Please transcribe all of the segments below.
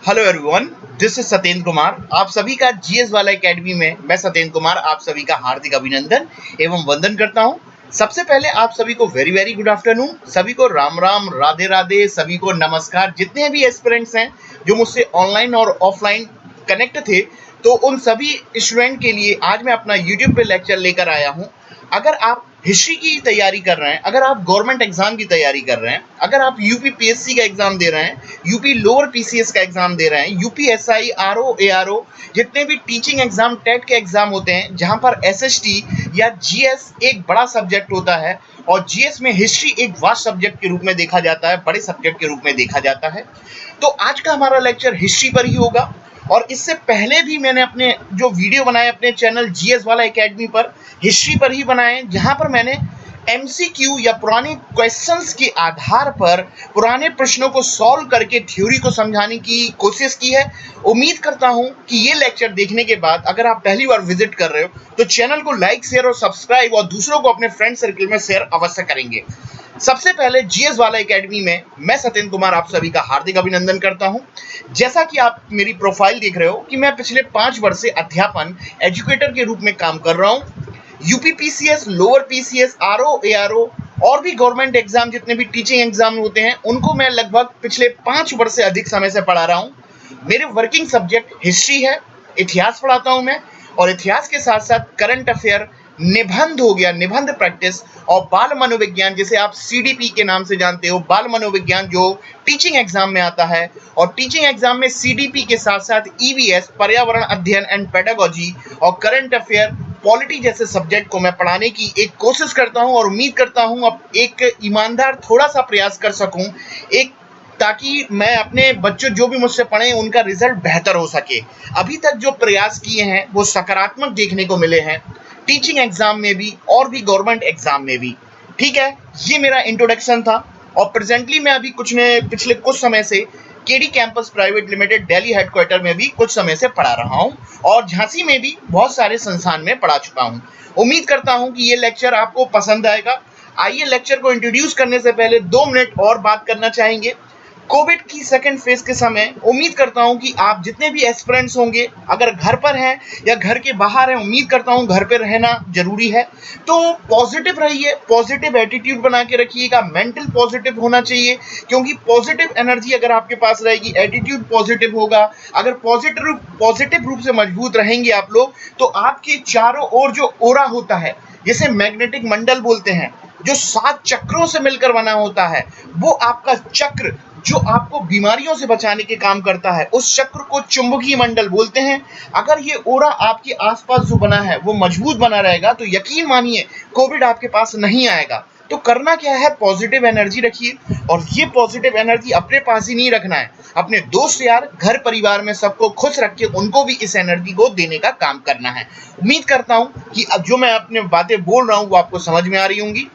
Hello everyone, this is Satyendra Kumar. आप सभी का जीएस वाला एकेडमी में मैं सत्येंद्र कुमार आप सभी का हार्दिक अभिनंदन एवं वंदन करता हूं। सबसे पहले आप सभी को वेरी वेरी गुड आफ्टरनून, सभी को राम राम, राधे राधे, सभी को नमस्कार। जितने भी एस्पिरेंट्स हैं जो मुझसे ऑनलाइन और ऑफलाइन कनेक्ट थे, तो उन सभी स्टूडेंट के लिए आज मैं अपना यूट्यूब पे लेक्चर लेकर आया हूं। अगर आप हिस्ट्री की तैयारी कर रहे हैं, अगर आप गवर्नमेंट एग्जाम की तैयारी कर रहे हैं, अगर आप यूपी पीएससी का एग्जाम दे रहे हैं, यूपी लोअर पीसीएस का एग्जाम दे रहे हैं, यूपीएसआई, आरओ, एआरओ, जितने भी टीचिंग एग्जाम, टेट के एग्जाम होते हैं जहां पर एसएसटी या जीएस एक बड़ा सब्जेक्ट होता है और जीएस में हिस्ट्री एक वास्ट सब्जेक्ट के रूप में देखा जाता है, बड़े सब्जेक्ट के रूप में देखा जाता है, तो आज का हमारा लेक्चर हिस्ट्री पर ही होगा। और इससे पहले भी मैंने अपने जो वीडियो बनाए अपने चैनल जीएस वाला एकेडमी पर हिस्ट्री पर ही बनाए, जहां पर मैंने एमसीक्यू या पुराने क्वेश्चंस के आधार पर पुराने प्रश्नों को सॉल्व करके थ्योरी को समझाने की कोशिश की है। उम्मीद करता हूं कि ये लेक्चर देखने के बाद अगर आप पहली बार विजिट कर रहे हो तो चैनल को लाइक, शेयर और सब्सक्राइब और दूसरों को अपने फ्रेंड सर्कल में शेयर अवश्य करेंगे। सबसे पहले जीएस वाला एकेडमी में मैं सत्येंद्र कुमार आप सभी का हार्दिक अभिनंदन करता हूं। जैसा कि आप मेरी प्रोफाइल देख रहे हो कि मैं पिछले 5 वर्ष से अध्यापन एजुकेटर के रूप में काम कर रहा हूं। UP PCS, lower PCS, RO, ARO और भी गवर्नमेंट एग्जाम जितने भी टीचिंग एग्जाम होते हैं उनको मैं लगभग पिछले 5 वर्ष से अधिक समय से पढ़ा रहा हूं। मेरे वर्किंग सब्जेक्ट हिस्ट्री है, इतिहास पढ़ाता हूं मैं, और इतिहास के साथ साथ करंट अफेयर, निबंध हो गया, निबंध प्रैक्टिस, और बाल मनोविज्ञान जिसे आप सीडीपी के नाम से जानते हो, बाल मनोविज्ञान जो टीचिंग एग्जाम में आता है। और टीचिंग एग्जाम में सीडीपी के साथ साथ ईवीएस, पर्यावरण अध्ययन एंड पेडागोजी, और करंट अफेयर, पॉलिटी जैसे सब्जेक्ट को मैं पढ़ाने की एक कोशिश करता हूं और उम्मीद करता हूं अब एक ईमानदार थोड़ा सा प्रयास कर सकूं, एक ताकि मैं अपने बच्चों जो भी मुझसे पढ़े उनका रिजल्ट बेहतर हो सके। अभी तक जो प्रयास किए हैं वो सकारात्मक देखने को मिले हैं, टीचिंग एग्जाम में भी और भी गवर्नमेंट एग्जाम में भी। ठीक है, ये मेरा इंट्रोडक्शन था। और प्रेजेंटली मैं अभी पिछले कुछ समय से KD campus private limited Delhi headquarter में भी कुछ समय से पढ़ा रहा हूं और झांसी में भी बहुत सारे संस्थान में पढ़ा चुका हूं। उम्मीद करता हूं कि ये लेक्चर आपको पसंद आएगा। आइए लेक्चर को इंट्रोड्यूस करने से पहले 2 मिनट और बात करना चाहेंगे। कोविड की सेकेंड फेज के समय उम्मीद करता हूं कि आप जितने भी एस्पिरेंट्स होंगे, अगर घर पर हैं या घर के बाहर हैं, उम्मीद करता हूं घर पे रहना जरूरी है, तो पॉजिटिव रहिए, पॉजिटिव एटीट्यूड बना के रखिएगा, मेंटल पॉजिटिव होना चाहिए, क्योंकि पॉजिटिव एनर्जी अगर आपके पास रहेगी, एटीट्यूड पॉजिटिव होगा, अगर पॉजिटिव रूप से मजबूत रहेंगे आप लोग, तो आपके चारों ओर जो ओरा होता है, जिसे मैग्नेटिक मंडल बोलते हैं, जो 7 चक्रों से मिलकर बना होता है, वो आपका चक्र जो आपको बीमारियों से बचाने के काम करता है, उस चक्र को चुंबकीय मंडल बोलते हैं। अगर ये ओरा आपके आसपास जो बना है वो मजबूत बना रहेगा तो यकीन मानिए कोविड आपके पास नहीं आएगा। तो करना क्या है, पॉजिटिव एनर्जी रखिए, और ये पॉजिटिव एनर्जी अपने पास ही नहीं रखना है, अपने दोस्त यार, घर परिवार में सबको खुश रख के उनको भी इस एनर्जी को देने का काम करना है। उम्मीद करता हूं कि अब जो मैं अपने बातें बोल रहा हूं वो आपको समझ में आ रही होंगी।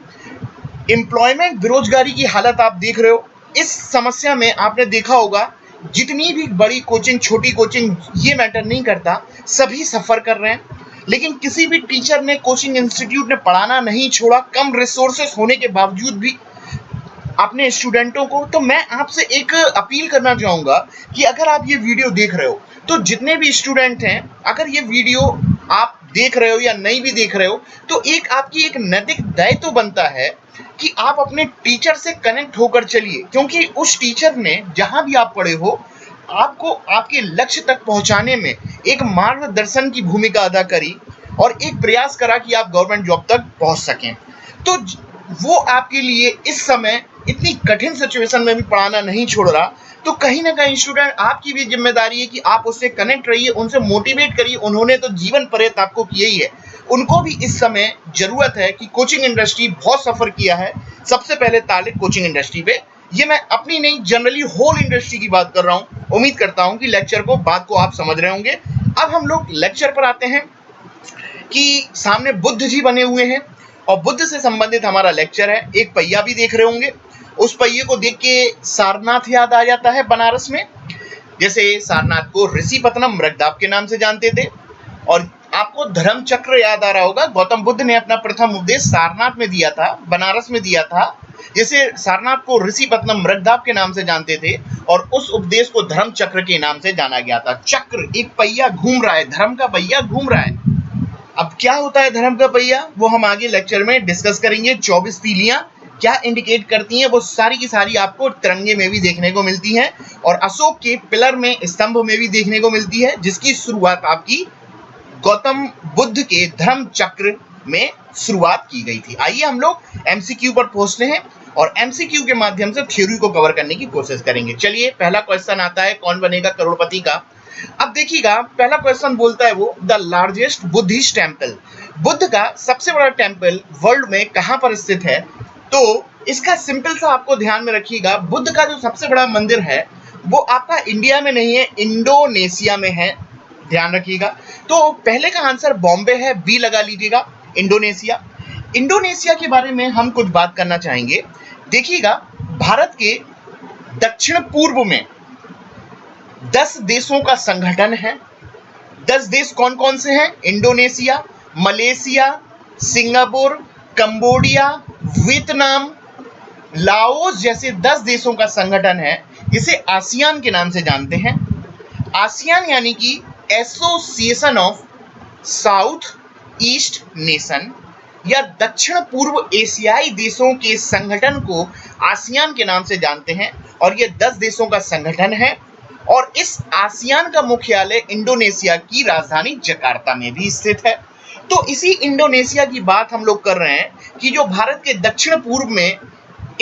एम्प्लॉयमेंट, बेरोजगारी की हालत आप देख रहे हो। इस समस्या में आपने देखा होगा जितनी भी बड़ी कोचिंग, छोटी कोचिंग, ये मैटर नहीं करता, सभी सफर कर रहे हैं। लेकिन किसी भी टीचर ने, कोचिंग इंस्टीट्यूट ने पढ़ाना नहीं छोड़ा, कम रिसोर्सेस होने के बावजूद भी अपने स्टूडेंटों को। तो मैं आपसे एक अपील करना चाहूंगा कि अगर आप ये वीडियो देख रहे हो तो जितने भी स्टूडेंट हैं, अगर ये वीडियो आप देख रहे हो या नहीं भी देख रहे हो, तो एक आपकी एक नैतिक दायित्व बनता है कि आप अपने टीचर से कनेक्ट होकर चलिए, क्योंकि उस टीचर ने जहां भी आप पढ़े हो आपको आपके लक्ष्य तक पहुंचाने में एक मार्गदर्शन की भूमिका अदा करी और एक प्रयास करा कि आप गवर्नमेंट जॉब तक पहुंच सकें। तो वो आपके लिए इस समय इतनी कठिन सिचुएशन में भी पढ़ाना नहीं छोड़ रहा। तो कहीं ना कहीं स्टूडेंट, आपकी भी जिम्मेदारी है कि आप उससे कनेक्ट रहिए, उनसे मोटिवेट करिए। उन्होंने तो जीवन पर्यंत आपको किया ही है, उनको भी इस समय जरूरत है कि कोचिंग इंडस्ट्री बहुत सफर किया है, सबसे पहले तालिब कोचिंग इंडस्ट्री पे। ये मैं अपनी नहीं, जनरली होल इंडस्ट्री की बात कर रहा हूँ। उम्मीद करता हूँ कि लेक्चर को, बात को आप समझ रहे होंगे। अब हम लोग लेक्चर पर आते हैं कि सामने बुद्ध जी बने हुए हैं और बुद्ध से संबंधित हमारा लेक्चर है। एक पहिया भी देख रहे होंगे, उस पहिए को देख के सारनाथ याद आ जाता है बनारस में। जैसे सारनाथ को ऋषिपत्तनम मृगदाप के नाम से जानते थे, और आपको धर्म चक्र याद आ रहा होगा। गौतम बुद्ध ने अपना प्रथम उपदेश सारनाथ में दिया था, बनारस में दिया था, जैसे सारनाथ को ऋषिपत्नम मृगदाब के नाम से जानते थे और उस उपदेश को धर्म चक्र के नाम से जाना गया था। चक्र, एक पहिया घूम रहा है, धर्म का पहिया घूम रहा है। अब क्या होता है धर्म का पहिया, वो हम आगे लेक्चर में डिस्कस करेंगे। 24 तीलियां क्या इंडिकेट करती हैं, वो सारी की सारी आपको तिरंगे में भी देखने को मिलती हैं और अशोक के पिलर में, स्तंभ में भी देखने को मिलती है, जिसकी शुरुआत आपकी गौतम बुद्ध के धर्म चक्र में शुरुआत की गई थी। आइए हम लोग एमसीक्यू पर पहुंचते हैं और एमसीक्यू के माध्यम से थ्योरी को कवर करने की कोशिश करेंगे। चलिए, पहला क्वेश्चन आता है, कौन बनेगा करोड़पति का। अब देखिएगा, पहला क्वेश्चन बोलता है वो the largest Buddhist temple, Buddha का सबसे बड़ा टेम्पल वर्ल्ड में कहां पर स्थित है। तो इसका सिंपल सा आपको ध्यान में रखिएगा, बुद्ध का जो सबसे बड़ा मंदिर है वो आपका इंडिया में नहीं है, इंडोनेशिया में है, ध्यान रखिएगा। तो पहले का आंसर बॉम्बे है, बी लगा लीजिएगा, इंडोनेशिया। इंडोनेशिया के बारे में हम कुछ बात करना चाहेंगे। देखिएगा, भारत के दक्षिण पूर्व में 10 देशों का संगठन है। 10 देश कौन कौन से हैं? Indonesia, Malaysia, Singapore, Cambodia, Vietnam, Laos जैसे 10 देशों का संगठन है, जिसे आसियान के नाम से जानते हैं। आसियान यानी कि association of south east nation या दक्षिण पूर्व एशियाई देशों के संगठन को आसियान के नाम से जानते हैं और ये 10 देशों का संगठन है और इस आसियान का मुख्यालय इंडोनेशिया की राजधानी जकार्ता में भी स्थित है। तो इसी इंडोनेशिया की बात हम लोग कर रहे हैं कि जो भारत के दक्षिण पूर्व में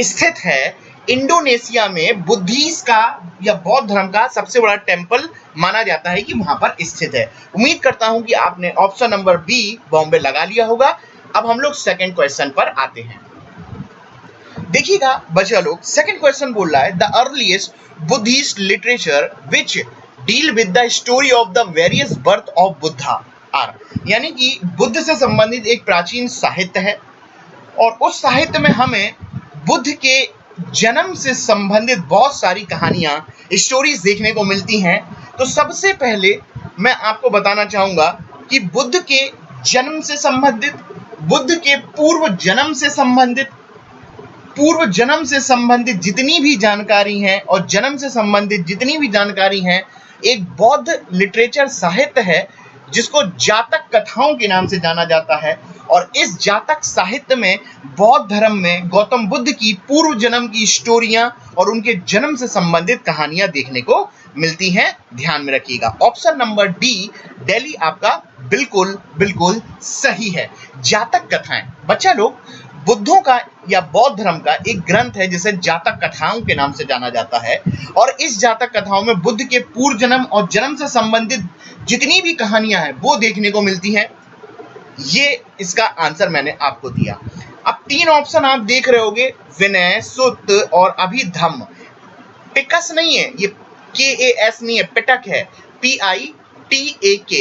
स्थित है, इंडोनेशिया में बुद्धिस्ट का या बौद्ध धर्म का सबसे बड़ा टेम्पल माना जाता है कि वहां पर स्थित है। उम्मीद करता हूं कि आपने ऑप्शन नंबर बी बॉम्बे लगा लिया होगा। अब हम लोग सेकंड क्वेश्चन पर आते हैं। देखिएगा बच्चा लोग, सेकंड क्वेश्चन बोल रहा है the earliest Buddhist literature which deal with the story of the various birth of Buddha are, यानी कि बुद्ध से संबंधित एक प्राचीन साहित्य है और उस साहित्य में हमें बुद्ध के जन्म से संबंधित बहुत सारी कहानियां, स्टोरीज देखने को मिलती हैं। तो सबसे पहले मैं आपको बताना चाहूंगा कि बुद्ध के जन्म से संबंधित, बुद्ध के पूर्व जन्म से संबंधित जितनी भी जानकारी है और जन्म से संबंधित जितनी भी जानकारी है, एक बौद्ध लिटरेचर साहित्य है जिसको जातक कथाओं के नाम से जाना जाता है और इस जातक साहित्य में बौद्ध धर्म में गौतम बुद्ध की पूर्व जन्म की स्टोरियां और उनके जन्म से संबंधित कहानियां देखने को मिलती हैं। ध्यान में रखिएगा, ऑप्शन नंबर डी दिल्ली आपका बिल्कुल बिल्कुल सही है। जातक कथाएं, बच्चा लोग, बुद्धों का या बौद्ध धर्म का एक ग्रंथ है जिसे जातक कथाओं के नाम से जाना जाता है और इस जातक कथाओं में बुद्ध के पूर्व जन्म और जन्म से संबंधित जितनी भी कहानियां हैं वो देखने को मिलती हैं। ये इसका आंसर मैंने आपको दिया। अब 3 ऑप्शन आप देख रहे होंगे, विनय, सुत और अभिधम्म। पिकस नहीं है ये, KAS नहीं है, पिटक है, PITAK,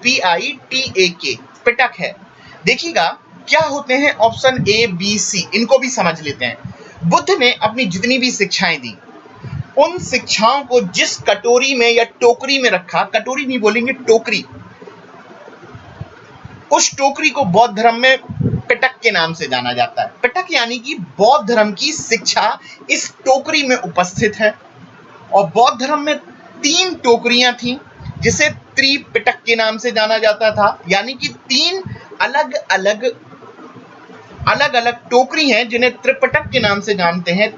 PITAK, पिटक है। देखिएगा क्या होते हैं ऑप्शन A, B, C, इनको भी समझ लेते हैं। बुद्ध ने अपनी जितनी भी शिक्षाएं दी, उन शिक्षाओं को जिस कटोरी में या टोकरी में रखा, कटोरी नहीं बोलेंगे, टोकरी, उस टोकरी को बौद्ध धर्म में पिटक के नाम से जाना जाता है। पिटक यानी कि बौद्ध धर्म की शिक्षा इस टोकरी में उपस्थित है और बौद्ध धर्म में 3 टोकरियां थीं जिसे त्रिपिटक के नाम से जाना जाता था, यानी कि 3 अलग अलग टोकरी हैं जिन्हें त्रिपिटक के नाम से जानते हैं।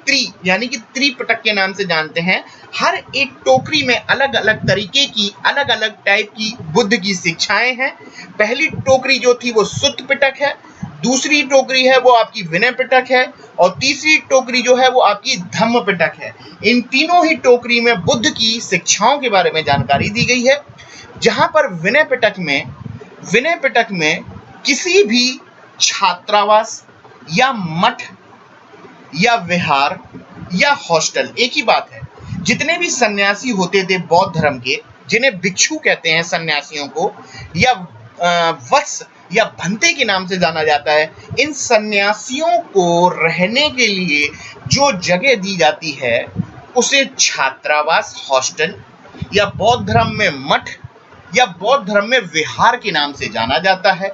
यानी कि त्रिपिटक के नाम से जानते हैं। हर एक टोकरी में अलग अलग तरीके की, अलग अलग टाइप की बुद्ध की शिक्षाएं हैं। पहली टोकरी जो थी वो सुत्त पिटक है, दूसरी टोकरी है वो आपकी विनय पिटक है और तीसरी टोकरी जो है वो आपकी धम्म पिटक है। इन तीनों ही टोकरी में बुद्ध की शिक्षाओं के बारे में जानकारी दी गई है। जहां पर विनय पिटक में किसी भी छात्रावास या मठ या विहार या हॉस्टल, एक ही बात है, जितने भी सन्यासी होते थे बौद्ध धर्म के, जिन्हें भिक्षु कहते हैं सन्यासियों को, या वत्स या भंते के नाम से जाना जाता है, इन सन्यासियों को रहने के लिए जो जगह दी जाती है उसे छात्रावास, हॉस्टल या बौद्ध धर्म में मठ या बौद्ध धर्म में विहार के नाम से जाना जाता है।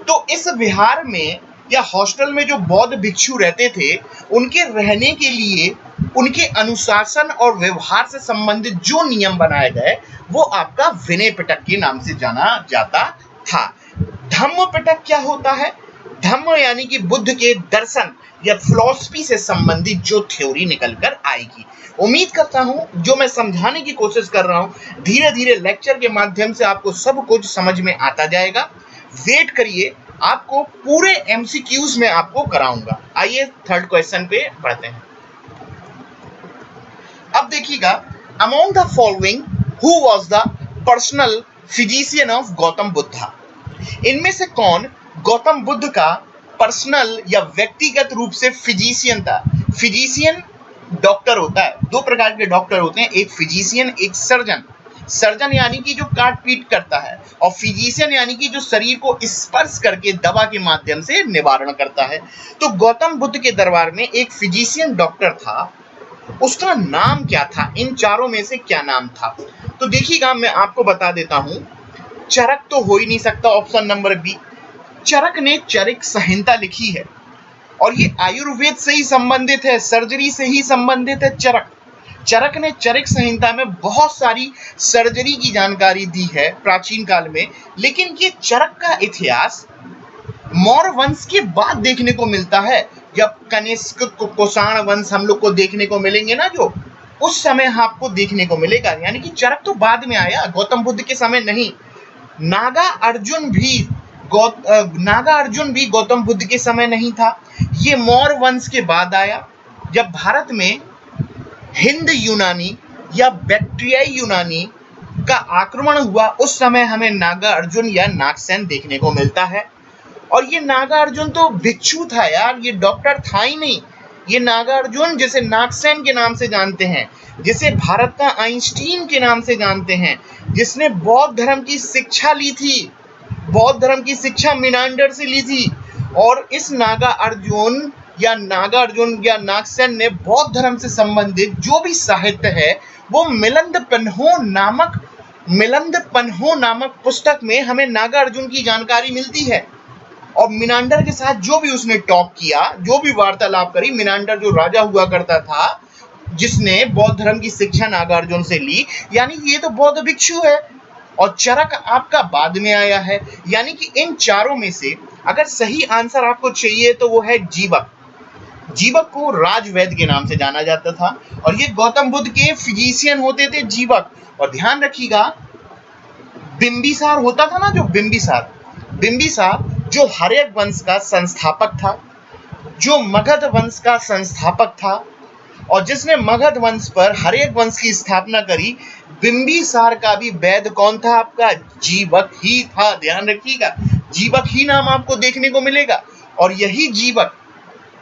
तो इस विहार में या हॉस्टल में जो बौद्ध भिक्षु रहते थे, उनके रहने के लिए उनके अनुशासन और व्यवहार से संबंधित जो नियम बनाए गए वो आपका विनय पिटक के नाम से जाना जाता था। धम्म पिटक क्या होता है? धम्म यानी कि बुद्ध के दर्शन या फिलॉसफी से संबंधित जो थ्योरी निकल कर आएगी। उम्मीद करता हूं जो मैं समझाने की कोशिश कर रहा हूं धीरे धीरे लेक्चर के माध्यम से आपको सब कुछ समझ में आता जाएगा। वेट करिए, आपको पूरे एमसीक्यूज में आपको कराऊंगा। आइए थर्ड क्वेश्चन पे बढ़ते हैं। अब देखिएगा, among the following who was the personal physician of Gautam Buddha? इनमें से कौन गौतम बुद्ध का पर्सनल या व्यक्तिगत रूप से फिजिशियन था? फिजिशियन डॉक्टर होता है, दो प्रकार के डॉक्टर होते हैं, एक फिजिशियन एक सर्जन। सर्जन यानी कि जो काट पीट करता है, और फिजिशियन यानी कि जो शरीर को स्पर्श करके दवा के माध्यम से निवारण करता है। तो गौतम बुद्ध के दरबार में एक फिजिशियन डॉक्टर था, उसका नाम क्या था? इन चारों में से क्या नाम था? तो देखिएगा, मैं आपको बता देता हूं, चरक तो हो ही नहीं सकता, ऑप्शन नंबर बी। चरक ने चरिक संहिता लिखी है और ये आयुर्वेद से ही संबंधित है, सर्जरी से ही संबंधित है चरक। चरक ने चरिक संहिता में बहुत सारी सर्जरी की जानकारी दी है प्राचीन काल में, लेकिन ये चरक का इतिहास मौर्य वंश के बाद देखने को मिलता है। जब कनिष्क कुषाण वंश हम लोग को देखने को मिलेंगे ना, जो उस समय आपको देखने को मिलेगा, यानी कि चरक तो बाद में आया, गौतम बुद्ध के समय नहीं। नागा अर्जुन भी गौतम बुद्ध के समय नहीं था, ये मौर्य वंश के बाद आया। जब भारत में हिंद यूनानी या बैक्ट्रियाई यूनानी का आक्रमण हुआ, उस समय हमें नागा अर्जुन या नागसेन देखने को मिलता है। और ये नागा अर्जुन तो भिक्षु था यार, ये डॉक्टर था ही नहीं। ये नागा अर्जुन जिसे नागसेन के नाम से जानते हैं, जिसे भारत का आइंस्टीन के नाम से जानते हैं, जिसने बौद्ध धर्म की शिक्षा ली थी, बौद्ध धर्म की शिक्षा मिनांडर से ली थी। और इस नागा अर्जुन या नागसेन ने बौद्ध धर्म से संबंधित जो भी साहित्य है वो मिलिंद पन्हो नामक पुस्तक में हमें नागा अर्जुन की जानकारी मिलती है। और मिनांडर के साथ जो भी उसने टॉक किया, जो भी वार्तालाप करी, मिनांडर जो राजा हुआ करता था जिसने बौद्ध धर्म की शिक्षा नागार्जुन से ली, यानी ये तो बौद्ध भिक्षु है। और चरक आपका बाद में आया है, यानी कि इन चारों में से अगर सही आंसर आपको चाहिए तो वो है जीवक। जीवक को राजवैद्य के नाम से जाना जाता था और ये गौतम बुद्ध के फिजिशियन होते थे जीवक। और ध्यान रखिएगा, बिंबिसार होता था ना, जो बिंबिसार जो हर्यक वंश का संस्थापक था, जो मगध वंश का संस्थापक था, और जिसने मगध वंश पर हर्यक वंश की स्थापना करी, बिंबिसार का भी वैद्य कौन था? आपका जीवक ही था। ध्यान रखिएगा, जीवक ही नाम आपको देखने को मिलेगा। और यही जीवक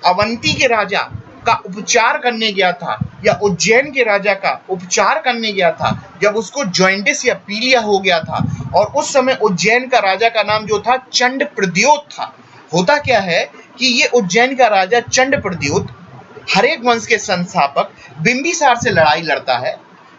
अवंती के राजा का उपचार करने गया था, या उज्जैन के राजा का उपचार करने गया था, जब उसको जॉइंटिस या पीलिया हो गया था। और उस समय उज्जैन का राजा का नाम जो था चंड प्रद्योत था। होता क्या है कि ये उज्जैन का राजा चंड प्रद्योत हर्यक वंश के संस्थापक बिंबिसार से लड़ाई लड़ता है,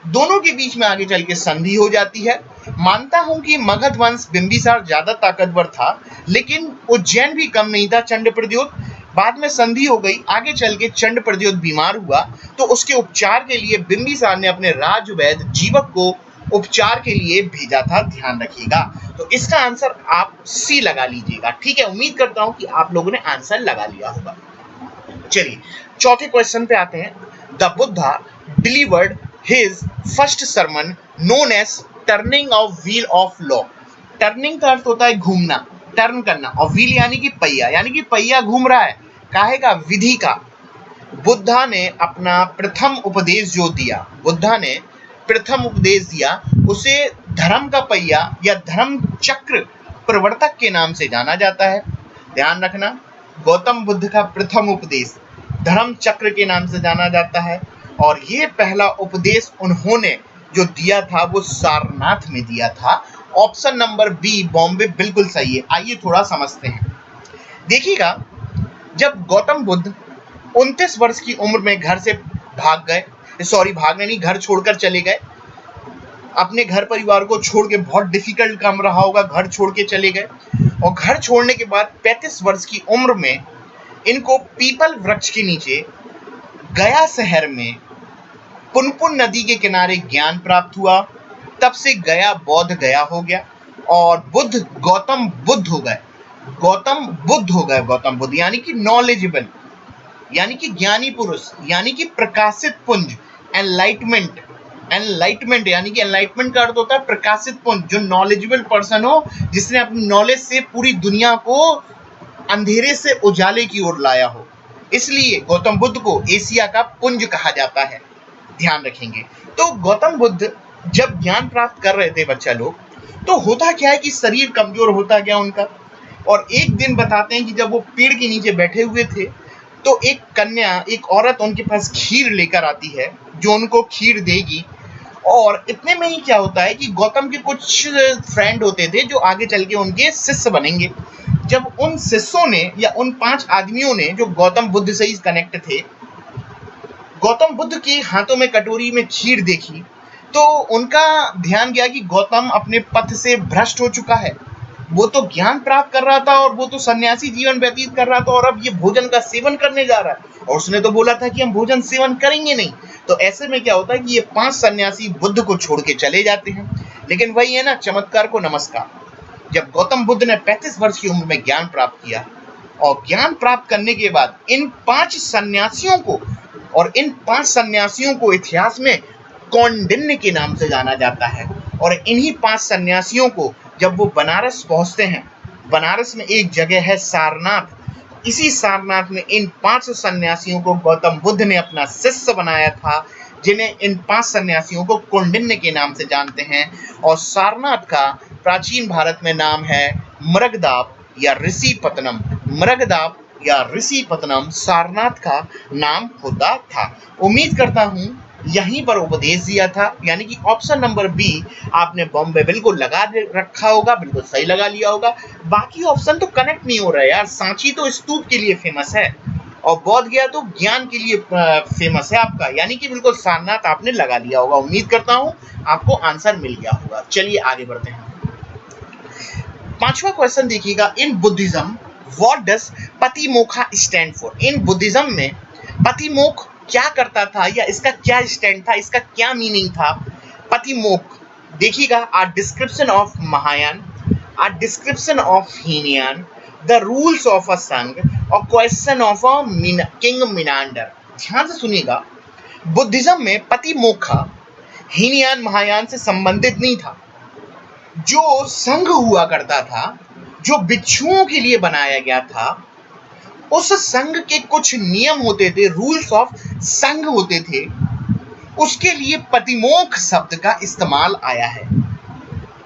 दोनों के बीच में आगे चल के संधि हो जाती है। मानता हूं कि मगध वंश बिंबिसार ज्यादा ताकतवर था, लेकिन उज्जैन भी कम नहीं था चंड प्रद्योत। बाद में संधि हो गई, आगे चल के चंड प्रद्योत बीमार हुआ, तो उसके उपचार के लिए बिंबिसार ने अपने राजवैद्य जीवक को उपचार के लिए भेजा था। ध्यान रखिएगा, तो इसका आंसर आप सी लगा लीजिएगा। ठीक है, उम्मीद करता हूं कि आप लोगों ने आंसर लगा लिया होगा। चलिए चौथे क्वेश्चन पे आते हैं। The Buddha delivered his first sermon known as turning of wheel of law. Turning का अर्थ होता है घूमना, टर्न करना, और व्हील यानी कि पहिया, यानी कि पहिया घूम रहा है, काहे का? विधि का। बुद्धा ने अपना प्रथम उपदेश जो दिया, बुद्धा ने प्रथम उपदेश दिया, उसे धर्म का पहिया या धर्म चक्र प्रवर्तक के नाम से जाना जाता है। ध्यान रखना, गौतम बुद्ध का प्रथम उपदेश धर्म चक्र के नाम से जाना जाता है। और ये पहला उपदेश उन्होंने जो दिया था वो सारनाथ में दिया था। ऑप्शन नंबर बी बॉम्बे बिल्कुल सही है। आइए थोड़ा समझते हैं। देखिएगा, जब गौतम बुद्ध 29 वर्ष की उम्र में घर से भागने नहीं, घर छोड़कर चले गए, अपने घर परिवार को छोड़ के, बहुत डिफिकल्ट काम रहा होगा, घर छोड़ के चले गए। और घर छोड़ने के बाद 35 वर्ष की उम्र में इनको पीपल वृक्ष के नीचे गया शहर में पुनपुन नदी के किनारे ज्ञान प्राप्त हुआ। तब से गया बौद्ध गया हो गया और बुद्ध गौतम बुद्ध हो गए। गौतम बुद्ध हो गए, गौतम बुद्ध यानी कि नॉलेजेबल, यानी कि ज्ञानी पुरुष, यानी कि प्रकाशित पुंज, एनलाइटमेंट। एनलाइटमेंट यानी कि एनलाइटमेंट का अर्थ होता है प्रकाशित पुंज, जो नॉलेजेबल पर्सन हो, जिसने अपनी नॉलेज से पूरी दुनिया को अंधेरे से उजाले की ओर लाया हो। इसलिए गौतम बुद्ध को एशिया का पुंज कहा जाता है, ध्यान रखेंगे। तो गौतम बुद्ध जब ज्ञान प्राप्त कर रहे थे बच्चा लोग, तो होता क्या है कि शरीर कमजोर होता गया उनका। और एक दिन बताते हैं कि जब वो पेड़ के नीचे बैठे हुए थे, तो एक कन्या, एक औरत उनके पास खीर लेकर आती है, जो उनको खीर देगी। और इतने में ही क्या होता है कि गौतम के कुछ फ्रेंड होते थे जो आगे चल के उनके शिष्य बनेंगे। जब उन शिष्यों ने या उन 5 आदमियों ने जो गौतम बुद्ध से ही कनेक्ट थे, गौतम बुद्ध के हाथों में कटोरी में खीर देखी, तो उनका ध्यान गया कि गौतम अपने पथ से भ्रष्ट हो चुका है। वो तो ज्ञान प्राप्त कर रहा था और वो तो सन्यासी जीवन व्यतीत कर रहा था, और अब ये भोजन का सेवन करने जा रहा है, और उसने तो बोला था कि हम भोजन सेवन करेंगे नहीं। तो ऐसे में क्या होता है कि ये 5 सन्यासी बुद्ध को छोड़ के चले जाते हैं। लेकिन वही है ना, चमत्कार को नमस्कार। जब गौतम बुद्ध ने 35 वर्ष की उम्र में ज्ञान प्राप्त किया, और ज्ञान प्राप्त करने के बाद इन 5 सन्यासियों को, और इन 5 सन्यासियों को इतिहास में कौंडिन्य के नाम से जाना जाता है। और इन्हीं 5 सन्यासियों को जब वो बनारस पहुंचते हैं, बनारस में एक जगह है सारनाथ, इसी सारनाथ में इन 5 सन्यासियों को गौतम बुद्ध ने अपना शिष्य बनाया था, जिन्हें इन 5 सन्यासियों को कौंडिन्य के नाम से जानते हैं। और सारनाथ का प्राचीन भारत में नाम है मृगदाप या ऋषिपत्तनम। मृगदाप या ऋषिपत्तनम सारनाथ का नाम होता था। उम्मीद करता हूं यहीं पर उपदेश दिया था, यानी कि ऑप्शन नंबर बी आपने बॉम्बे बिल्कुल लगा रखा होगा, बिल्कुल सही लगा लिया होगा। बाकी ऑप्शन तो कनेक्ट नहीं हो रहा है यार। सांची तो स्तूप के लिए फेमस है, और बोध गया तो ज्ञान के लिए फेमस है आपका, यानी कि बिल्कुल सारनाथ आपने लगा लिया होगा। उम्मीद करता हूं आपको आंसर मिल गया होगा। चलिए आगे बढ़ते हैं। 5वां क्वेश्चन देखिएगा, in Buddhism what does Patimokkha stand for. In Buddhism में पतिमोक्ष क्या करता था, या इसका क्या स्टैंड था, इसका क्या मीनिंग था। पतिमोक्ष देखिएगा, a description of Mahayana, a description of Hinayana, the rules of a Sangha, और question of a king Menander. ध्यान से सुनिएगा, बुद्धिज्म में पतिमोक्ष हीनयान महायान से संबंधित नहीं था। जो संघ हुआ करता था, जो भिक्षुओं के लिए बनाया गया था, उस संघ के कुछ नियम होते थे, रूल्स ऑफ संघ होते थे, उसके लिए पतिमोक्ष शब्द का इस्तेमाल आया है।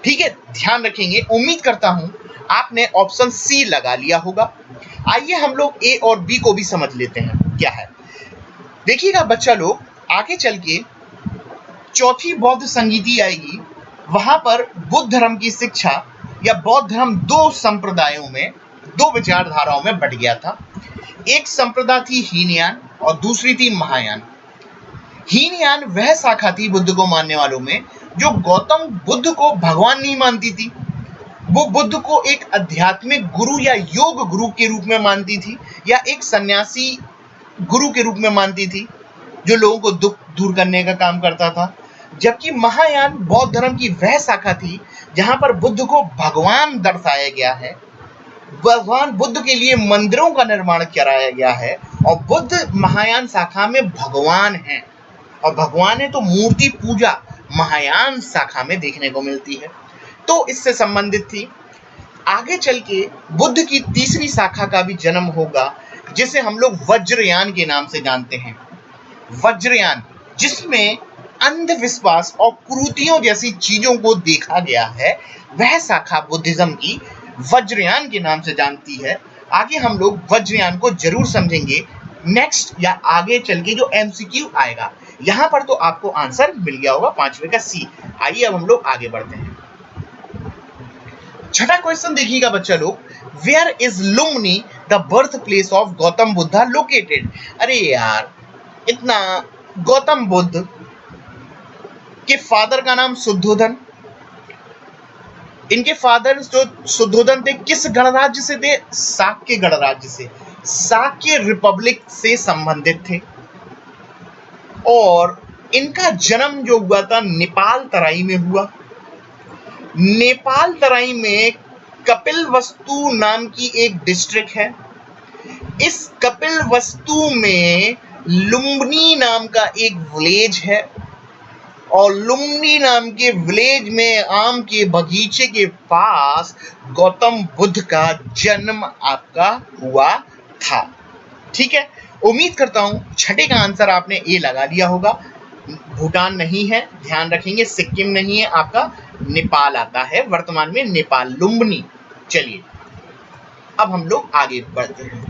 ठीक है, ध्यान रखेंगे। उम्मीद करता हूं आपने ऑप्शन सी लगा लिया होगा। आइए हम लोग ए और बी को भी समझ लेते हैं क्या है। देखिएगा बच्चा लोग, आगे चल के चौथी बौद्ध संगीति आएगी, वहां पर बुद्ध धर्म की शिक्षा या बौद्ध धर्म 2 संप्रदायों में, 2 विचारधाराओं में बट गया था। एक संप्रदाय थी हीनयान और दूसरी थी महायान। हीनयान वह शाखा थी बुद्ध को मानने वालों में जो गौतम बुद्ध को भगवान नहीं मानती थी। वो बुद्ध को एक आध्यात्मिक गुरु या योग गुरु के रूप में मानती थी, या एक सन्यासी गुरु के रूप में मानती थी, जो लोगों को दुख दूर करने का काम करता था। जबकि महायान बौद्ध धर्म की वह शाखा थी जहां पर बुद्ध को भगवान दर्शाया गया है, भगवान बुद्ध के लिए मंदिरों का निर्माण कराया गया है, और बुद्ध महायान शाखा में भगवान है, और भगवान है तो मूर्ति पूजा महायान शाखा में देखने को मिलती है। तो इससे संबंधित थी। आगे चल के बुद्ध की तीसरी शाखा का भी जन्म होगा, जिसे हम लोग वज्रयान के नाम से जानते हैं। वज्रयान, जिसमें अंधविश्वास और कुरीतियों जैसी चीजों को देखा गया है, वह शाखा बुद्धिज्म की वज्रयान के नाम से जानती है। आगे हम लोग वज्रयान को जरूर समझेंगे नेक्स्ट या आगे चल के जो एमसीक्यू आएगा। यहां पर तो आपको आंसर मिल गया होगा 5वें का सी। आइए अब हम लोग आगे बढ़ते हैं। छठा क्वेश्चन देखिएगा बच्चा लोग, where is Lumbini the birth place of Gautam Buddha located. अरे यार, इतना गौतम बुद्ध के फादर का नाम शुद्धोधन, इनके फादर जो शुद्धोधन थे किस गणराज्य से थे? शाक्य गणराज्य से, शाक्य रिपब्लिक से संबंधित थे। और इनका जन्म जो हुआ था नेपाल तराई में हुआ। नेपाल तराई में कपिलवस्तु नाम की एक डिस्ट्रिक्ट है। इस कपिलवस्तु में लुम्बिनी नाम का एक विलेज है और लुम्बिनी नाम के विलेज में आम के बगीचे के पास गौतम बुद्ध का जन्म आपका हुआ था। ठीक है, उम्मीद करता हूं छठे का आंसर आपने ए लगा लिया होगा। भूटान नहीं है, ध्यान रखेंगे, सिक्किम नहीं है, आपका नेपाल आता है, वर्तमान में नेपाल, लुम्बिनी। चलिए अब हम लोग आगे बढ़ते हैं।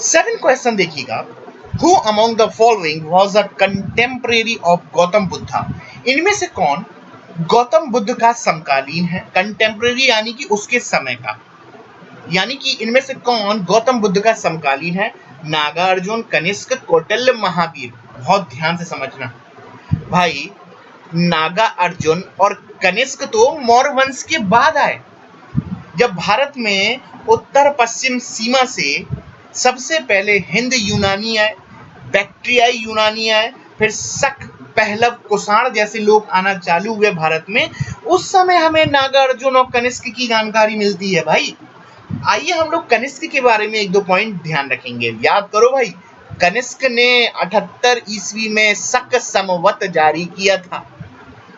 7 क्वेश्चन देखिएगा। Who among the following was a contemporary of Gautam Buddha? इनमें से कौन गौतम बुद्ध का समकालीन है? कंटेम्परेरी यानी कि उसके समय का, यानी कि इनमें से कौन गौतम बुद्ध का समकालीन है? नागार्जुन, कनिष्क, कौटिल्य, महावीर। बहुत ध्यान से समझना भाई, नागार्जुन और कनिष्क तो मौर्य वंश के बाद आए। जब भारत में उत्तर पश्चिम सीमा से सबसे पहले हिंद यूनानी आए, बैक्ट्रियाई यूनानी आए, फिर शक, पहलव, कुषाण जैसे लोग आना चालू हुए भारत में, उस समय हमें नागार्जुन और कनिष्क की जानकारी मिलती है भाई। आइए हम लोग कनिष्क के बारे में एक दो पॉइंट ध्यान रखेंगे। याद करो भाई, कनिष्क ने 78 ईस्वी में शक संवत जारी किया था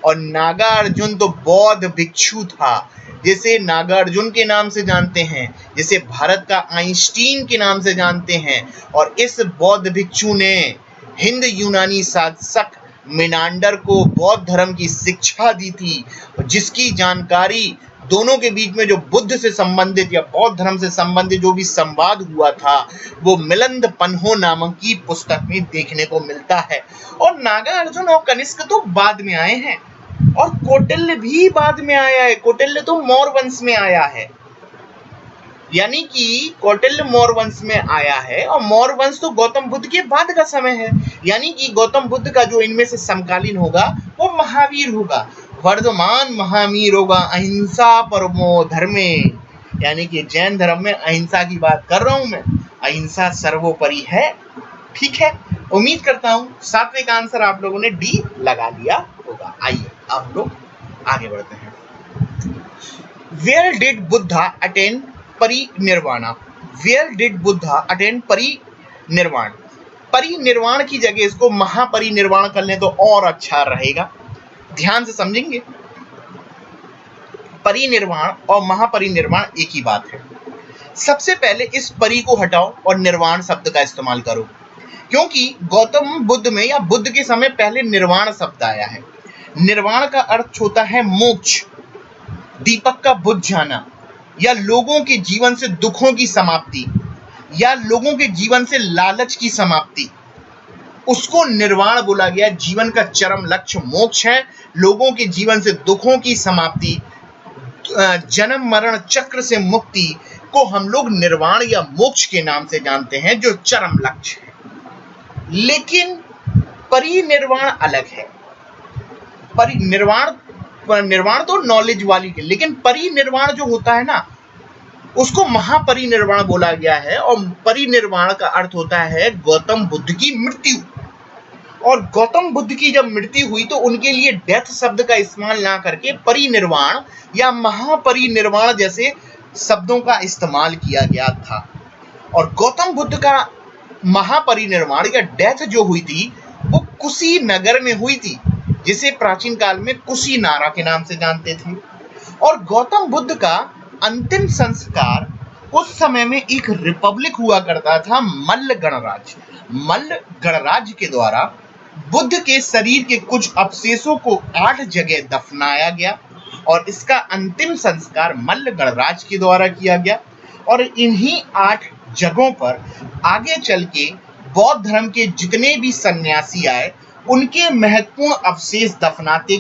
और नागार्जुन तो बौद्ध भिक्षु था, जिसे नागार्जुन के नाम से जानते हैं, जिसे भारत का आइंस्टीन के नाम से जानते हैं। और इस बौद्ध भिक्षु ने हिंद यूनानी शासक मिनांडर को बौद्ध धर्म की शिक्षा दी थी, जिसकी जानकारी दोनों के बीच में जो बुद्ध से संबंधित या बौद्ध धर्म से संबंधित जो भी संवाद हुआ था वो मिलिंद पन्हो नामक की पुस्तक में देखने को मिलता है। और नागार्जुन और कनिष्क तो बाद में आए हैं और कौटिल्य भी बाद में आया है। कौटिल्य तो मौर्य वंश में आया है, यानी कि कौटिल्य मौर्य वंश में आया है और मौर्य वंश तो गौतम बुद्ध के बाद का समय है, यानी कि गौतम बुद्ध का जो इनमें से समकालीन होगा वो महावीर होगा। वर्धमान महावीर होगा अहिंसा परमो धर्मे, यानी कि जैन धर्म में अहिंसा की बात कर रहा हूं मैं, अहिंसा सर्वोपरि है। ठीक है, उम्मीद करता हूं सातवें का आंसर आप लोगों ने डी लगा लिया होगा। आइए अब हम लोग आगे बढ़ते हैं। Where did Buddha attain Parinirvana? Where did Buddha attain परिनिर्वाण? परिनिर्वाण की जगह इसको महापरिनिर्वाण कर लें तो और अच्छा रहेगा। ध्यान से समझेंगे, परिनिर्वाण और महापरिनिर्वाण एक ही बात है। सबसे पहले इस परि को हटाओ और निर्वाण शब्द का इस्तेमाल करो, क्योंकि गौतम बुद्ध में या बुद्ध के समय पहले निर्वाण शब्द आया है। निर्वाण का अर्थ होता है मोक्ष, दीपक का बुझ जाना, या लोगों के जीवन से दुखों की समाप्ति, या लोगों के जीवन से लालच की समाप्ति, उसको निर्वाण बोला गया। जीवन का चरम लक्ष्य मोक्ष है, लोगों के जीवन से दुखों की समाप्ति, जन्म मरण चक्र से मुक्ति को हम लोग निर्वाण या मोक्ष के नाम से जानते हैं, जो चरम लक्ष्य है। लेकिन परिनिर्वाण अलग है। निर्वाण तो नॉलेज वाली है, लेकिन परिनिर्वाण जो होता है ना उसको महापरिनिर्वाण बोला गया है। और परिनिर्वाण का अर्थ होता है गौतम बुद्ध की मृत्यु। और गौतम बुद्ध की जब मृत्यु हुई तो उनके लिए डेथ शब्द का इस्तेमाल ना करके परिनिर्वाण या महापरिनिर्वाण जैसे शब्दों का इस्तेमाल किया गया था। और गौतम बुद्ध का महापरिनिर्वाण या डेथ जो हुई थी वो कुशीनगर में हुई थी, जिसे प्राचीन काल में कुशीनारा के नाम से जानते थे। और गौतम बुद्ध का अंतिम संस्कार उस समय में एक रिपब्लिक हुआ करता था, मल्ल गणराज्य। मल्ल गणराज्य के द्वारा बुद्ध के शरीर के कुछ अवशेषों को 8 जगह दफनाया गया और इसका अंतिम संस्कार मल्ल गणराज्य के द्वारा किया गया। और इन्हीं 8 जगहों पर आगे चल के बौद्ध धर्म के जितने भी सन्यासी आए उनके महत्वपूर्ण अवशेष दफनाते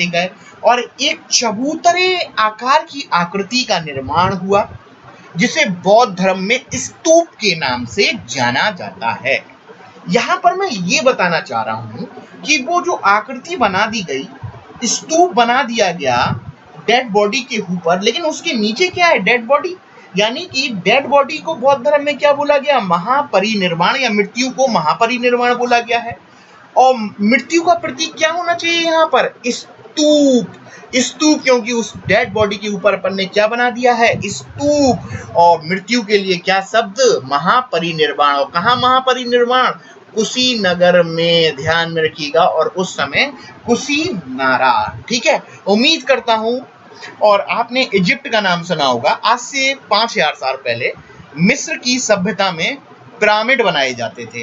गए और एक चबूतरे आकार की आकृति का निर्माण हुआ, जिसे बौद्ध धर्म में स्तूप के नाम से जाना जाता है। यहाँ पर मैं ये बताना चाह रहा हूँ कि वो जो आकृति बना दी गई, स्तूप बना दिया गया, डेड बॉडी के ऊपर, लेकिन उसके नीचे क्या है? Dead body. यानी कि डेड बॉडी को बौद्ध धर्म में क्या बोला गया? महापरिनिर्वाण, या मृत्यु को महापरिनिर्वाण बोला गया है। और मृत्यु का प्रतीक क्या होना चाहिए यहाँ पर? स्तूप। स्तूप, क्योंकि उस डेड बॉडी के ऊपर अपन ने क्या बना दिया है? स्तूप। और मृत्यु के लिए क्या शब्द? महापरिनिर्वाण। और कहाँ महापरिनिर्वाण? कुशीनगर में, ध्यान में रखिएगा। और उस समय कुशीनारा। ठीक है, उम्मीद करता हूं। और आपने इजिप्ट का नाम सुना होगा। आज से 5000 साल पहले मिस्र की सभ्यता में पिरामिड बनाए जाते थे।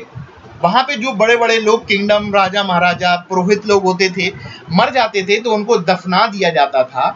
वहां पे जो बड़े बड़े लोग, किंगडम, राजा महाराजा, पुरोहित लोग होते थे, मर जाते थे तो उनको दफना दिया जाता था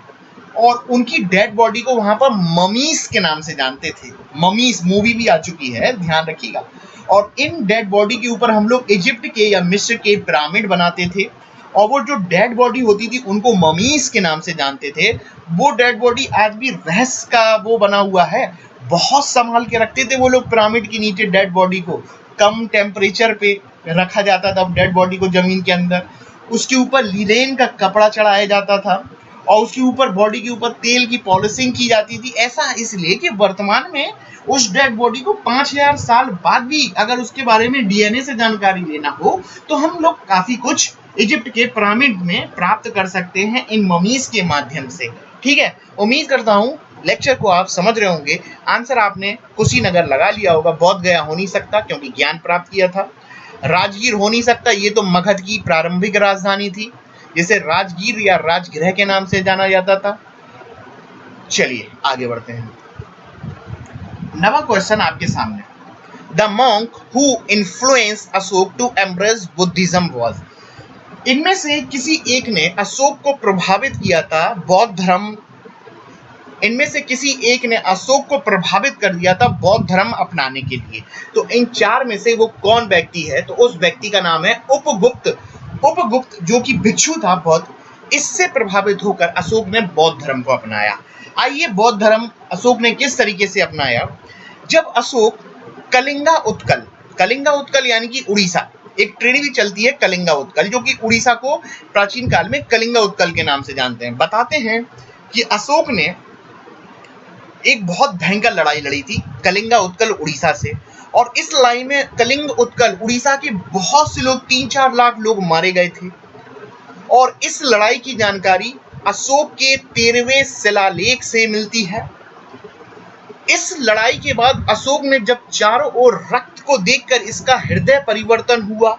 और उनकी डेड बॉडी को वहां पर ममीज के नाम से जानते थे। ममीज मूवी भी आ चुकी है, ध्यान रखिएगा। और इन डेड बॉडी के ऊपर हम लोग इजिप्ट के या मिस्र के पिरामिड बनाते थे। और वो जो डेड बॉडी होती थी उनको ममीज के नाम से जानते थे। वो डेड बॉडी आज भी रहस्य का वो बना हुआ है। बहुत संभाल के रखते थे वो लोग पिरामिड के नीचे डेड बॉडी को। कम टेम्परेचर पे रखा जाता था डेड बॉडी को जमीन के अंदर। उसके ऊपर लीलेन का कपड़ा चढ़ाया जाता था और उसके ऊपर, बॉडी के ऊपर तेल की पॉलिशिंग की जाती थी। ऐसा इसलिए कि वर्तमान में उस डेड बॉडी को 5000 साल बाद भी अगर उसके बारे में डीएनए से जानकारी लेना हो तो हम लोग काफी कुछ इजिप्ट के पिरामिड में प्राप्त कर सकते हैं इन ममीज के माध्यम से। ठीक है, उम्मीद करता हूँ लेक्चर को आप समझ रहे होंगे। आंसर आपने कुशीनगर लगा लिया होगा। बोध गया हो नहीं सकता क्योंकि ज्ञान प्राप्त किया था। राजगीर हो नहीं सकता, ये तो मगध की प्रारंभिक राजधानी थी जिसे राजगीर या राजगृह के नाम से जाना जाता था। चलिए आगे बढ़ते हैं। नवा क्वेश्चन आपके सामने। The monk who influenced Ashoka to embrace Buddhism was. इनमें से किसी एक ने अशोक को प्रभावित किया था बौद्ध धर्म। इनमें से किसी एक ने अशोक को प्रभावित कर दिया था बौद्ध धर्म अपनाने के लिए। तो इन चार में से वो कौन व्यक्ति है? तो उस व्यक्ति का नाम है उपगुप्त। उपगुप्त जो कि भिक्षु था बौद्ध, इससे प्रभावित होकर अशोक ने बौद्ध धर्म को अपनाया। आइए, बौद्ध धर्म अशोक ने किस तरीके से अपनाया? जब अशोक कलिंगा उत्कल, कलिंगा उत्कल यानी कि उड़ीसा, एक ट्रेन भी चलती है कलिंगा उत्कल, जो कि उड़ीसा को प्राचीन काल में कलिंगा उत्कल के नाम से जानते हैं। बताते हैं कि अशोक ने एक बहुत भयंकर लड़ाई लड़ी थी कलिंगा उत्कल उड़ीसा से। और इस लड़ाई में कलिंग उत्कल उड़ीसा के बहुत से लोग, 3-4 लाख लोग मारे गए थे। और इस लड़ाई की जानकारी अशोक के 13वें शिलालेख से मिलती है। इस लड़ाई के बाद अशोक ने जब चारों ओर रक्त को देखकर इसका हृदय परिवर्तन हुआ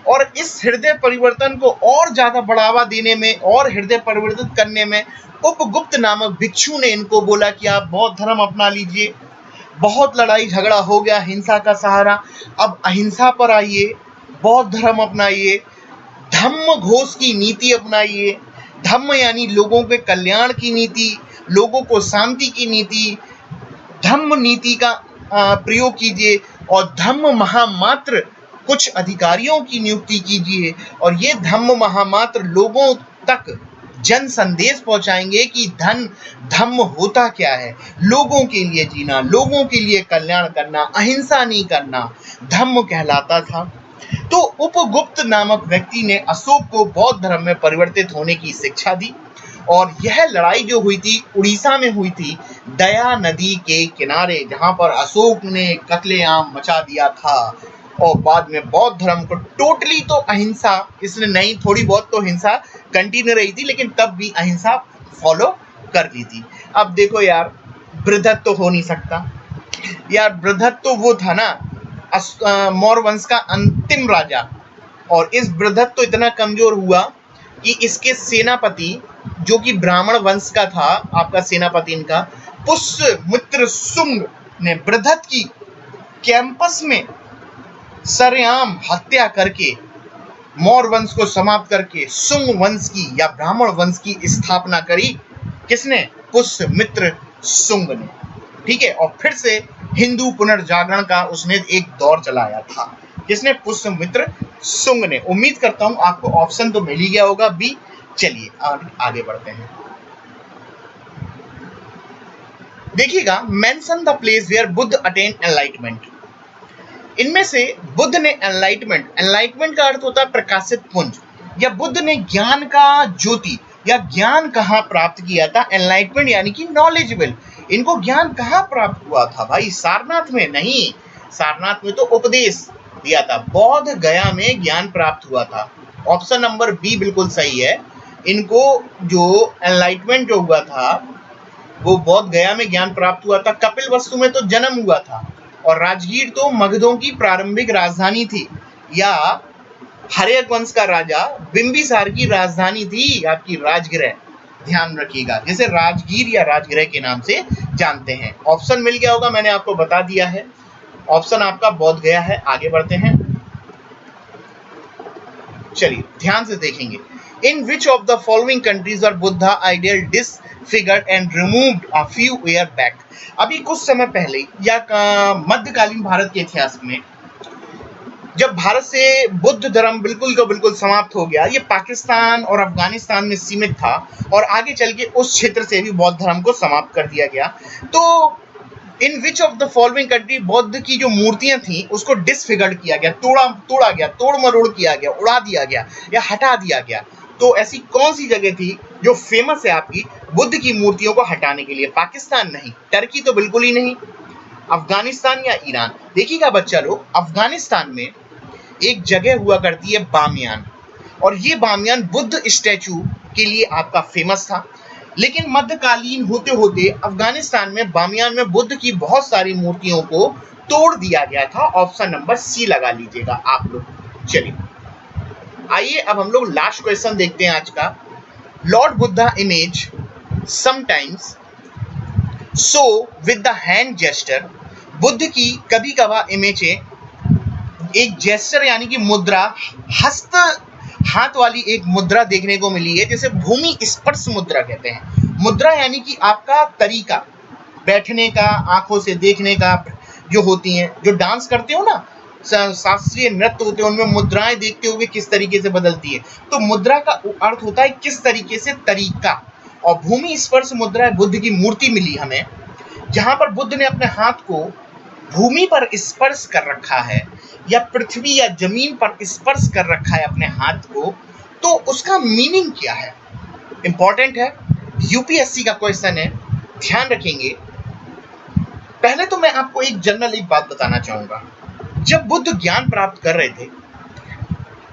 और इस हृदय परिवर्तन को और ज्यादा बढ़ावा देने में और हृदय परिवर्तित करने में उपगुप्त नामक भिक्षु ने इनको बोला कि आप बौद्ध धर्म अपना लीजिए। बहुत लड़ाई झगड़ा हो गया, हिंसा का सहारा, अब अहिंसा पर आइए, बौद्ध धर्म अपनाइए, धम्म घोष की नीति अपनाइए। धम्म यानी लोगों के कल्याण की नीति, लोगों को शांति की नीति, धम्म नीति का प्रयोग कीजिए। और धम्म महामात्र कुछ अधिकारियों की नियुक्ति कीजिए और ये धम्म महामात्र लोगों तक जन संदेश पहुंचाएंगे कि धम्म होता क्या है, लोगों के लिए जीना, लोगों के लिए कल्याण करना, अहिंसा नहीं करना धम्म कहलाता था। तो उपगुप्त नामक व्यक्ति ने अशोक को बौद्ध धर्म में परिवर्तित होने की शिक्षा दी। और यह लड़ाई जो हुई थी उड़ीसा में हुई थी, दया नदी के किनारे, जहां पर अशोक ने कत्लेआम मचा दिया था। और बाद में बौद्ध धर्म को टोटली तो अहिंसा इसने नहीं, थोड़ी बहुत तो हिंसा कंटिन्यू रही थी, लेकिन तब भी अहिंसा फॉलो कर ली थी। अब देखो यार, बृहद्रथ तो हो नहीं सकता यार। बृहद्रथ तो वो था ना मौर्य वंश का अंतिम राजा। और इस बृहद्रथ तो इतना कमजोर हुआ कि इसके सेनापति, जो कि ब्राह्मण वंश का था, आपका सेनापति इनका पुष्यमित्र शुंग ने बृहद्रथ की कैंपस में सरेआम हत्या करके मौर्य वंश को समाप्त करके शुंग वंश की या ब्राह्मण वंश की स्थापना करी। किसने? पुष्यमित्र शुंग ने। ठीक है, और फिर से हिंदू पुनर्जागरण का उसने एक दौर चलाया था। किसने? पुष्यमित्र शुंग ने। उम्मीद करता हूं आपको ऑप्शन तो मिल ही गया होगा बी। चलिए आगे बढ़ते हैं। देखिएगा, mention the place where Buddha attain enlightenment. इनमें से बुद्ध ने एनलाइटमेंट का अर्थ होता है प्रकाशित पुंज, या बुद्ध ने ज्ञान का ज्योति या ज्ञान कहाँ प्राप्त किया था? एनलाइटमेंट यानी कि नॉलेजेबल। इनको ज्ञान कहाँ प्राप्त हुआ था भाई? सारनाथ में नहीं, सारनाथ में तो उपदेश दिया था, बोध गया में ज्ञान प्राप्त हुआ था। ऑप्शन नंबर बी बिल्कुल सही है। इनको जो एनलाइटमेंट जो हुआ था वो बोध गया में ज्ञान प्राप्त हुआ था। कपिल वस्तु में तो जन्म हुआ था, और राजगीर तो मगधों की प्रारंभिक राजधानी थी, या हर्यक वंश का राजा बिंबिसार की राजधानी थी आपकी राजगृह। ध्यान रखिएगा, जैसे राजगीर या राजगृह के नाम से जानते हैं। ऑप्शन मिल गया होगा, मैंने आपको बता दिया है। ऑप्शन आपका बोध गया है। आगे बढ़ते हैं, चलिए ध्यान से देखेंगे। In which of the following countries are Buddha ideal disfigured and removed a few year back? अभी कुछ समय पहले या मध्यकालीन भारत के इतिहास में जब भारत से बुद्ध धर्म बिल्कुल का बिल्कुल समाप्त हो गया, ये पाकिस्तान और अफगानिस्तान में सीमित था, और आगे चल के उस क्षेत्र से भी बौद्ध धर्म को समाप्त कर दिया गया। तो in which of the following country बौद्ध की जो मूर्तियां थी उसको डिसफिगर्ड किया गया, तोड़ा गया, तोड़ मरोड़ किया गया, उड़ा दिया गया या हटा दिया गया? तो ऐसी कौन सी जगह थी जो फेमस है आपकी बुद्ध की मूर्तियों को हटाने के लिए? पाकिस्तान नहीं, टर्की तो बिल्कुल ही नहीं, अफगानिस्तान या ईरान? देखिएगा बच्चा लोग, अफगानिस्तान में एक जगह हुआ करती है बामियान, और ये बामियान बुद्ध स्टैचू के लिए आपका फेमस था। लेकिन मध्यकालीन होते होते अफगानिस्तान में बामियान में बुद्ध की बहुत सारी मूर्तियों को तोड़ दिया गया था। ऑप्शन नंबर सी लगा लीजिएगा आप लोग। चलिए आइए अब हम लोग लास्ट क्वेश्चन देखते हैं आज का। Lord Buddha image sometimes show with the hand gesture. Buddha की कभी कभार इमेजें एक जेस्चर यानी कि मुद्रा, हस्त हाथ वाली एक मुद्रा देखने को मिली है, जैसे भूमि स्पर्श मुद्रा कहते हैं। मुद्रा यानी कि आपका तरीका बैठने का, आंखों से देखने का, जो होती हैं, जो डांस करते हो ना, शास्त्रीय नृत्य होते हैं, उनमें मुद्राएं देखते हुए किस तरीके से बदलती है। तो मुद्रा का अर्थ होता है किस तरीके से, तरीका। और भूमि स्पर्श मुद्रा है, बुद्ध की मूर्ति मिली हमें जहां पर बुद्ध ने अपने हाथ को भूमि पर स्पर्श कर रखा है, या पृथ्वी या जमीन पर स्पर्श कर रखा है अपने हाथ को। तो उसका मीनिंग क्या है? इंपॉर्टेंट है, यूपीएससी का क्वेश्चन है, ध्यान रखेंगे। पहले तो मैं आपको एक जनरल एक बात बताना चाहूंगा। जब बुद्ध ज्ञान प्राप्त कर रहे थे,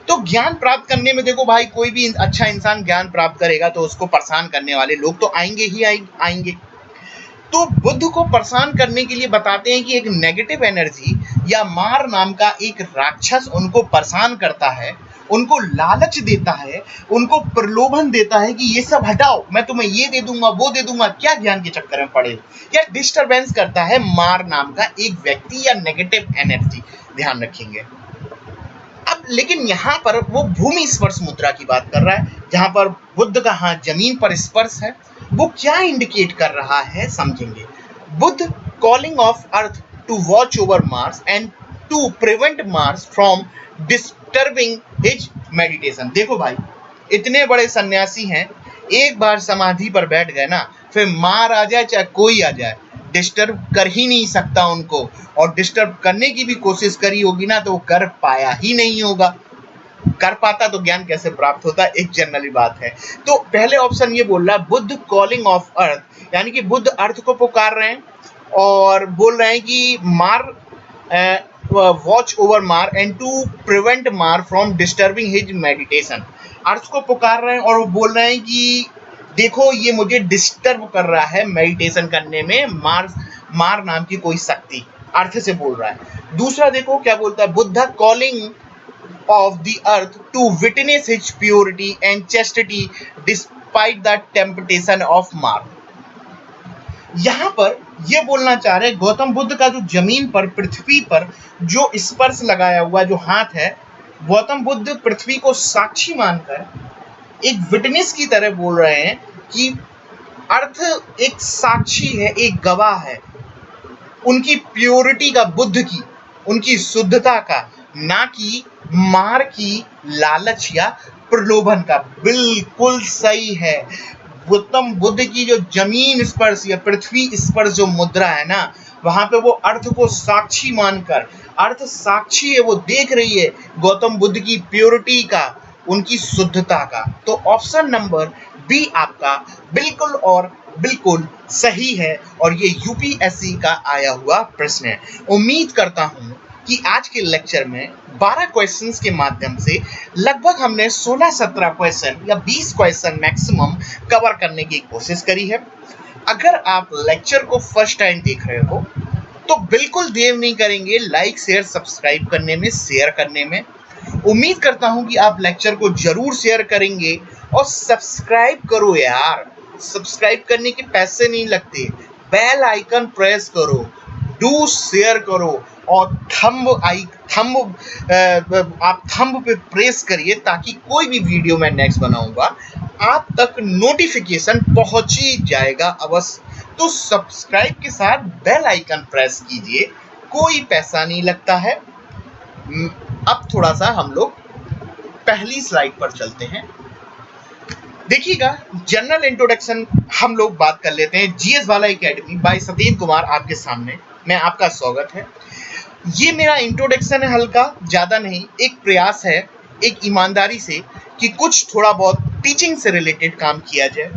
तो ज्ञान प्राप्त करने में देखो भाई, कोई भी अच्छा इंसान ज्ञान प्राप्त करेगा तो उसको परेशान करने वाले लोग तो आएंगे ही आएंगे। तो बुद्ध को परेशान करने के लिए बताते हैं कि एक नेगेटिव एनर्जी या मार नाम का एक राक्षस उनको परेशान करता है, उनको लालच देता है, उनको प्रलोभन देता है कि ये सब हटाओ, मैं तुम्हें ये दे दूंगा, वो दे दूंगा, क्या ज्ञान के चक्कर में पड़े हो, या डिस्टरबेंस करता है मार नाम का एक व्यक्ति या नेगेटिव एनर्जी। ध्यान रखेंगे। अब लेकिन यहाँ पर वो भूमि स्पर्श मुद्रा की बात कर रहा है, जहां पर बुद्ध का हाथ जमीन पर स्पर्श है। वो क्या इंडिकेट कर रहा है समझेंगे। Buddha calling of earth to watch over Mars and to prevent Mars from disturbing his meditation. देखो भाई, इतने बड़े सन्यासी हैं, एक बार समाधि पर बैठ गए ना, फिर मार आ जाए चाहे कोई आ जाए, डिस्टर्ब कर ही नहीं सकता उनको। और डिस्टर्ब करने की भी कोशिश करी होगी ना तो वो कर पाया ही नहीं होगा। कर पाता तो ज्ञान कैसे प्राप्त होता, एक जनरली बात है। तो पहले ऑप्शन ये बोल रहा है बुद्ध कॉलिंग ऑफ अर्थ, यानी कि बुद्ध अर्थ को पुकार रहे हैं और बोल रहे हैं कि मार वॉच ओवर मार एंड टू प्रिवेंट मार फ्रॉम डिस्टर्बिंग हिज मेडिटेशन। अर्थ को पुकार रहे हैं और वो बोल रहे हैं कि देखो ये मुझे डिस्टर्ब कर रहा है मेडिटेशन करने में, मार नाम की कोई शक्ति, अर्थ से बोल रहा है। दूसरा देखो क्या बोलता है, Buddha calling of the earth to witness his purity and chastity despite the temptation of Mar। यहां पर ये बोलना चाह रहे गौतम बुद्ध का जो जमीन पर, पृथ्वी पर जो स्पर्श लगाया हुआ जो हाथ है, गौतम बुद्ध पृथ्वी को साक्षी मानकर एक विटनेस की तरह बोल रहे हैं कि अर्थ एक साक्षी है, एक गवाह है उनकी प्योरिटी का, बुद्ध की, उनकी शुद्धता का, ना कि मार की लालच या प्रलोभन का। बिल्कुल सही है। गौतम बुद्ध की जो जमीन स्पर्श या पृथ्वी स्पर्श जो मुद्रा है ना, वहां पे वो अर्थ को साक्षी मानकर, अर्थ साक्षी है, वो देख रही है गौतम बुद्ध की प्योरिटी का, उनकी शुद्धता का। तो ऑप्शन नंबर बी आपका बिल्कुल और बिल्कुल सही है और ये यूपीएससी का आया हुआ प्रश्न है। उम्मीद करता हूं कि आज के लेक्चर में 12 क्वेश्चंस के माध्यम से लगभग हमने 16-17 क्वेश्चन या 20 क्वेश्चन मैक्सिमम कवर करने की कोशिश करी है। अगर आप लेक्चर को फर्स्ट टाइम देख रहे हो तो बिल्कुल देर नहीं करेंगे लाइक शेयर सब्सक्राइब करने में, शेयर करने में। उम्मीद करता हूं कि आप लेक्चर को जरूर शेयर करेंगे और सब्सक्राइब करो यार। सब्सक्राइब करने के पैसे नहीं लगते, बेल आइकन प्रेस करो, डू शेयर करो और आप थंब पे प्रेस करिए ताकि कोई भी वीडियो मैं नेक्स्ट बनाऊंगा आप तक नोटिफिकेशन पहुंच ही जाएगा अवश्य। तो सब्सक्राइब के साथ बेल आइकन प्रेस कीजिए, कोई पैसा नहीं लगता है। अब थोड़ा सा हम लोग पहली स्लाइड पर चलते हैं। देखिएगा, जनरल इंट्रोडक्शन हम लोग बात कर लेते हैं। जीएस वाला एकेडमी बाय सतेंद्र कुमार आपके सामने मैं आपका स्वागत है। ये मेरा इंट्रोडक्शन है, हल्का, ज़्यादा नहीं, एक प्रयास है एक ईमानदारी से कि कुछ थोड़ा बहुत टीचिंग से रिलेटेड काम किया जाए।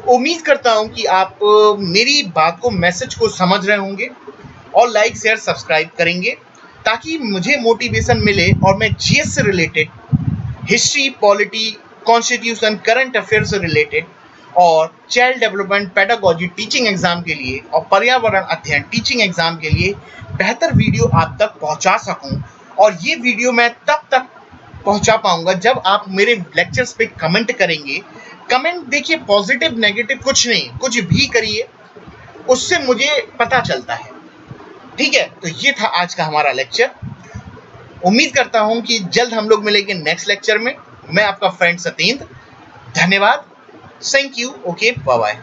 उम्मीद करता हूँ कि आप मेरी बात को, मैसेज को समझ रहे होंगे और लाइक शेयर सब्सक्राइब करेंगे ताकि मुझे मोटिवेशन मिले और मैं जीएस से related history, polity, constitution, current affair से रिलेटेड और child development, pedagogy teaching exam के लिए और पर्यावरण अध्ययन टीचिंग एग्जाम के लिए बेहतर वीडियो आप तक पहुंचा सकूं। और ये वीडियो मैं तब तक पहुंचा पाऊंगा जब आप मेरे लेक्चर्स पे कमेंट करेंगे। कमेंट देखिए, पॉजिटिव नेगेटिव कुछ नहीं, कुछ भी करिए, उससे मुझे पता चलता है। ठीक है, तो ये था आज का हमारा लेक्चर। उम्मीद करता हूं कि जल्द हम लोग मिलेंगे नेक्स्ट लेक्चर में। मैं आपका फ्रेंड सतेंद्र, धन्यवाद, thank you, okay, bye bye.